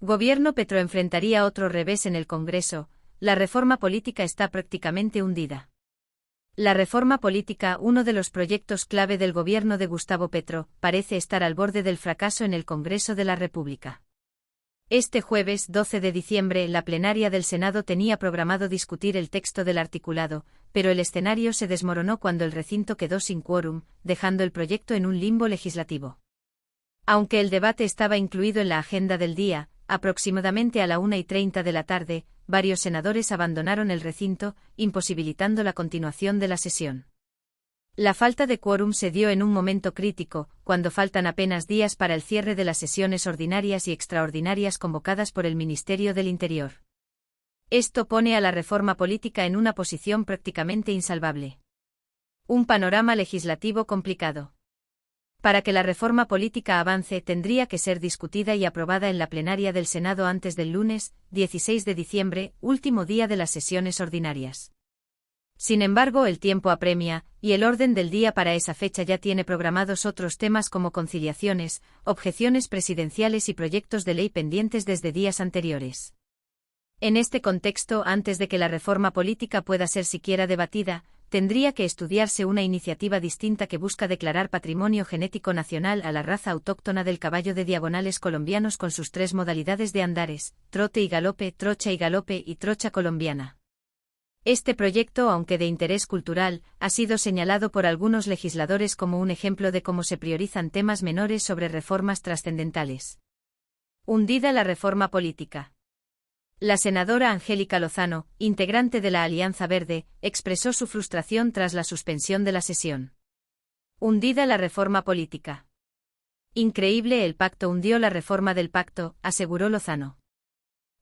Gobierno Petro enfrentaría otro revés en el Congreso, la reforma política está prácticamente hundida. La reforma política, uno de los proyectos clave del gobierno de Gustavo Petro, parece estar al borde del fracaso en el Congreso de la República. Este jueves 12 de diciembre, la plenaria del Senado tenía programado discutir el texto del articulado, pero el escenario se desmoronó cuando el recinto quedó sin quórum, dejando el proyecto en un limbo legislativo. Aunque el debate estaba incluido en la agenda del día, aproximadamente a la 1:30 de la tarde, varios senadores abandonaron el recinto, imposibilitando la continuación de la sesión. La falta de quórum se dio en un momento crítico, cuando faltan apenas días para el cierre de las sesiones ordinarias y extraordinarias convocadas por el Ministerio del Interior. Esto pone a la reforma política en una posición prácticamente insalvable. Un panorama legislativo complicado. Para que la reforma política avance tendría que ser discutida y aprobada en la plenaria del Senado antes del lunes, 16 de diciembre, último día de las sesiones ordinarias. Sin embargo, el tiempo apremia, y el orden del día para esa fecha ya tiene programados otros temas como conciliaciones, objeciones presidenciales y proyectos de ley pendientes desde días anteriores. En este contexto, antes de que la reforma política pueda ser siquiera debatida, tendría que estudiarse una iniciativa distinta que busca declarar patrimonio genético nacional a la raza autóctona del caballo de diagonales colombianos con sus 3 modalidades de andares, trote y galope, trocha y trocha colombiana. Este proyecto, aunque de interés cultural, ha sido señalado por algunos legisladores como un ejemplo de cómo se priorizan temas menores sobre reformas trascendentales. Hundida la reforma política. La senadora Angélica Lozano, integrante de la Alianza Verde, expresó su frustración tras la suspensión de la sesión. Hundida la reforma política. Increíble, el pacto hundió la reforma del pacto, aseguró Lozano.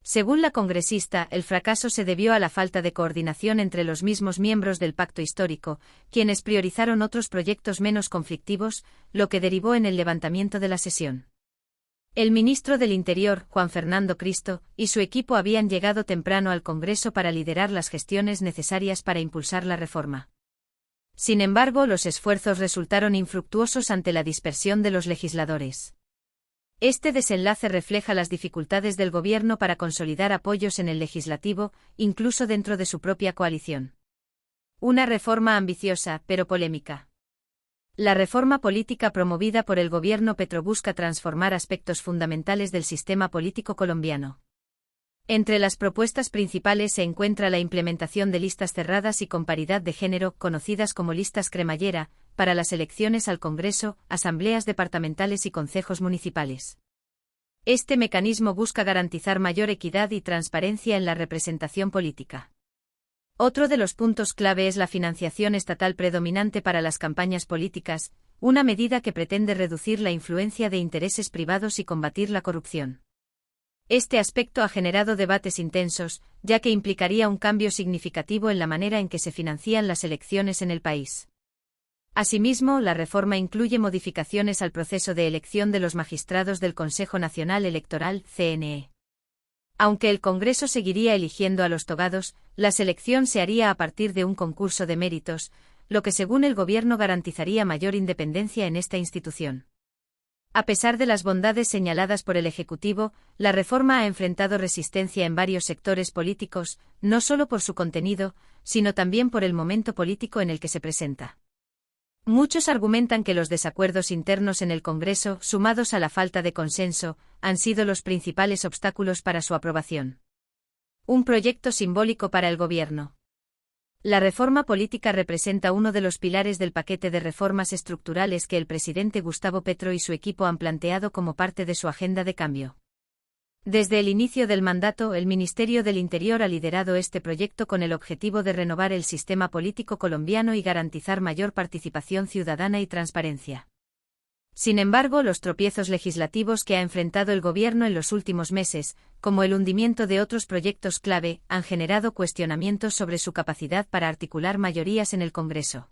Según la congresista, el fracaso se debió a la falta de coordinación entre los mismos miembros del pacto histórico, quienes priorizaron otros proyectos menos conflictivos, lo que derivó en el levantamiento de la sesión. El ministro del Interior, Juan Fernando Cristo, y su equipo habían llegado temprano al Congreso para liderar las gestiones necesarias para impulsar la reforma. Sin embargo, los esfuerzos resultaron infructuosos ante la dispersión de los legisladores. Este desenlace refleja las dificultades del gobierno para consolidar apoyos en el legislativo, incluso dentro de su propia coalición. Una reforma ambiciosa, pero polémica. La reforma política promovida por el gobierno Petro busca transformar aspectos fundamentales del sistema político colombiano. Entre las propuestas principales se encuentra la implementación de listas cerradas y con paridad de género, conocidas como listas cremallera, para las elecciones al Congreso, asambleas departamentales y concejos municipales. Este mecanismo busca garantizar mayor equidad y transparencia en la representación política. Otro de los puntos clave es la financiación estatal predominante para las campañas políticas, una medida que pretende reducir la influencia de intereses privados y combatir la corrupción. Este aspecto ha generado debates intensos, ya que implicaría un cambio significativo en la manera en que se financian las elecciones en el país. Asimismo, la reforma incluye modificaciones al proceso de elección de los magistrados del Consejo Nacional Electoral, CNE. Aunque el Congreso seguiría eligiendo a los togados, la selección se haría a partir de un concurso de méritos, lo que según el gobierno garantizaría mayor independencia en esta institución. A pesar de las bondades señaladas por el Ejecutivo, la reforma ha enfrentado resistencia en varios sectores políticos, no solo por su contenido, sino también por el momento político en el que se presenta. Muchos argumentan que los desacuerdos internos en el Congreso, sumados a la falta de consenso, han sido los principales obstáculos para su aprobación. Un proyecto simbólico para el gobierno. La reforma política representa uno de los pilares del paquete de reformas estructurales que el presidente Gustavo Petro y su equipo han planteado como parte de su agenda de cambio. Desde el inicio del mandato, el Ministerio del Interior ha liderado este proyecto con el objetivo de renovar el sistema político colombiano y garantizar mayor participación ciudadana y transparencia. Sin embargo, los tropiezos legislativos que ha enfrentado el gobierno en los últimos meses, como el hundimiento de otros proyectos clave, han generado cuestionamientos sobre su capacidad para articular mayorías en el Congreso.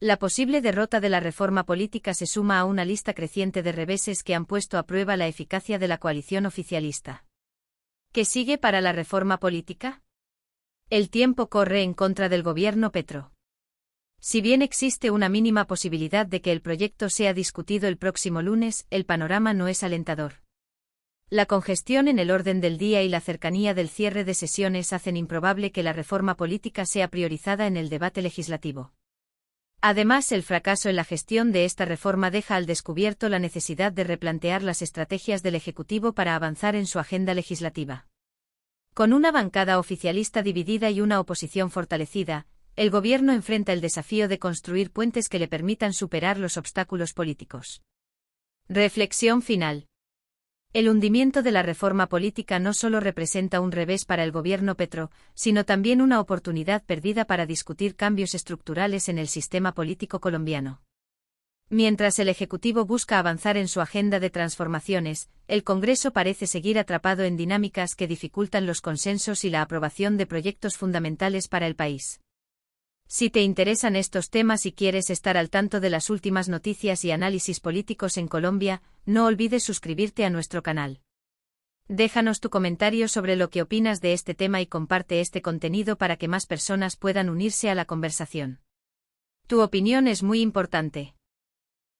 La posible derrota de la reforma política se suma a una lista creciente de reveses que han puesto a prueba la eficacia de la coalición oficialista. ¿Qué sigue para la reforma política? El tiempo corre en contra del gobierno Petro. Si bien existe una mínima posibilidad de que el proyecto sea discutido el próximo lunes, el panorama no es alentador. La congestión en el orden del día y la cercanía del cierre de sesiones hacen improbable que la reforma política sea priorizada en el debate legislativo. Además, el fracaso en la gestión de esta reforma deja al descubierto la necesidad de replantear las estrategias del Ejecutivo para avanzar en su agenda legislativa. Con una bancada oficialista dividida y una oposición fortalecida, el Gobierno enfrenta el desafío de construir puentes que le permitan superar los obstáculos políticos. Reflexión final. El hundimiento de la reforma política no solo representa un revés para el gobierno Petro, sino también una oportunidad perdida para discutir cambios estructurales en el sistema político colombiano. Mientras el Ejecutivo busca avanzar en su agenda de transformaciones, el Congreso parece seguir atrapado en dinámicas que dificultan los consensos y la aprobación de proyectos fundamentales para el país. Si te interesan estos temas y quieres estar al tanto de las últimas noticias y análisis políticos en Colombia, no olvides suscribirte a nuestro canal. Déjanos tu comentario sobre lo que opinas de este tema y comparte este contenido para que más personas puedan unirse a la conversación. Tu opinión es muy importante.